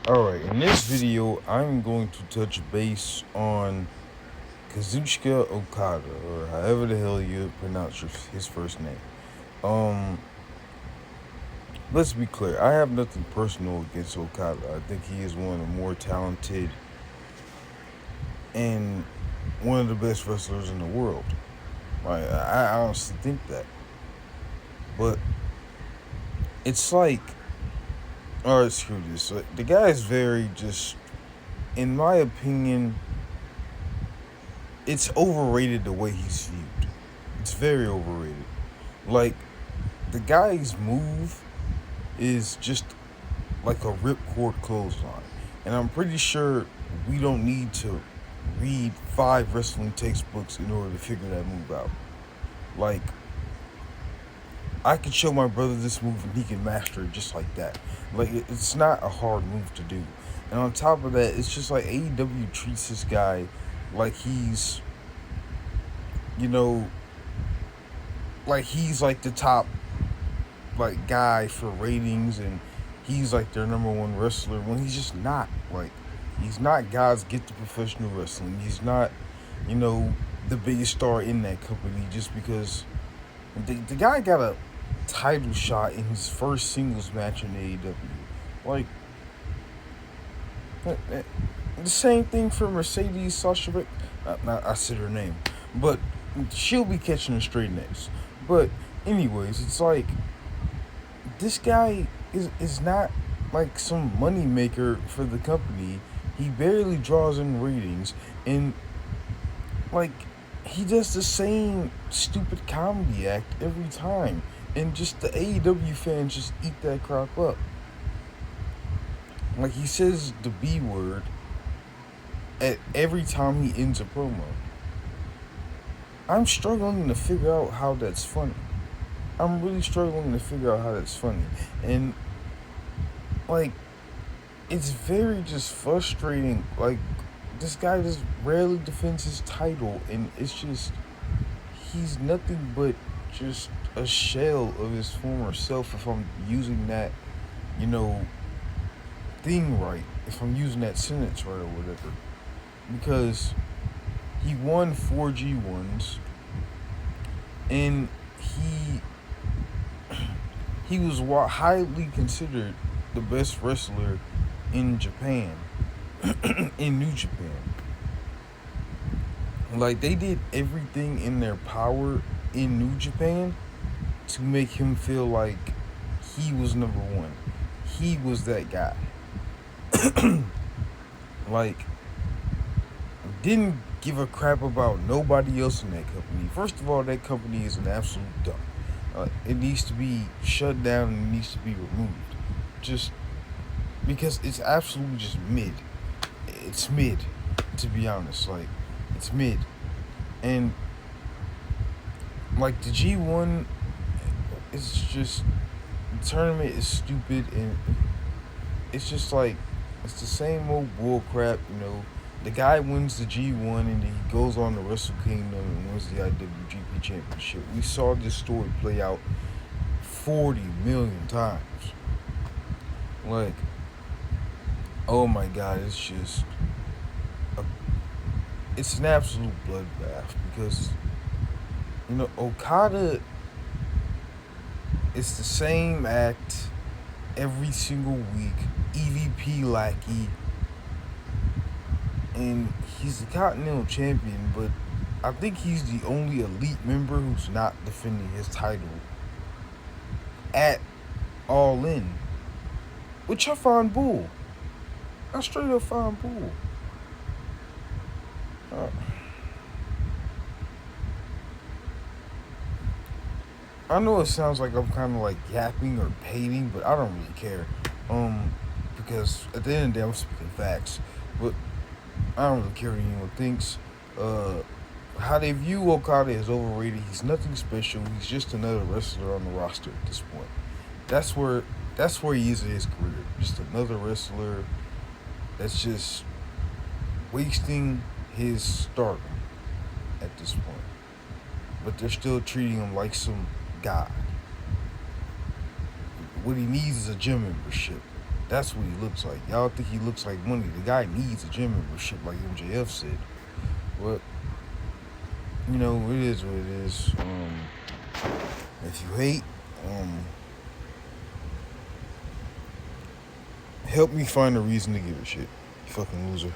Alright, in this video, I'm going to touch base on Kazuchika Okada, or however the hell you pronounce his first name. Um, let's be clear, I have nothing personal against Okada. I think he is one of the more talented and one of the best wrestlers in the world. I honestly think that. But it's like, alright, screw this. The guy is very just, in my opinion, it's overrated the way he's viewed. It's very overrated. Like, the guy's move is just like a ripcord clothesline. And I'm pretty sure we don't need to read 5 wrestling textbooks in order to figure that move out. Like, I could show my brother this move and he can master it just like that. Like, it's not a hard move to do. And on top of that, it's just like AEW treats this guy like he's, you know, like he's like the top like guy for ratings and he's like their number one wrestler when he's just not. Like, he's not God's gift to professional wrestling. He's not, you know, the biggest star in that company just because the guy got a title shot in his first singles match in AEW. Like, the same thing for Mercedes Sasha Banks. I said her name, but she'll be catching the straight next. But anyways, it's like this guy is not like some money maker for the company. He barely draws in ratings, and like he does the same stupid comedy act every time, and just the AEW fans just eat that crap up. Like, he says the B word at every time he ends a promo. I'm struggling to figure out how that's funny. I'm really struggling to figure out how that's funny. And like, it's very just frustrating. Like, this guy just rarely defends his title, and it's just, he's nothing but just a shell of his former self, if I'm using that, you know, thing right, if I'm using that sentence right or whatever. Because he won 4 G1s, and he was highly considered the best wrestler in Japan, in New Japan. Like, they did everything in their power in New Japan to make him feel like he was number one. He was that guy. Like, didn't give a crap about nobody else in that company. First of all, that company is an absolute dump. It needs to be shut down and it needs to be removed. Just because it's absolutely just mid. It's mid, to be honest. Like, it's mid. And like, the G1, it's just, the tournament is stupid, and it's just like, it's the same old bull crap, you know. The guy wins the G1 and then he goes on to Wrestle Kingdom and wins the IWGP Championship. We saw this story play out 40 million times. Like, oh my god, it's just it's an absolute bloodbath because, you know, Okada, it's the same act every single week. EVP lackey, and he's the Continental Champion, but I think he's the only elite member who's not defending his title at All In, which I find bull. I straight up find bull. I know it sounds like I'm kind of like yapping or hating, but I don't really care. Because at the end of the day, I'm speaking facts. But I don't really care what anyone thinks. How they view Okada is overrated. He's nothing special. He's just another wrestler on the roster at this point. That's where he is in his career. Just another wrestler that's just wasting his stardom at this point. But they're still treating him like some god. What he needs is a gym membership. That's what he looks like. Y'all think he looks like money. The guy needs a gym membership, like MJF said. But it is what it is. If you hate, um, help me find a reason to give a shit. You fucking loser.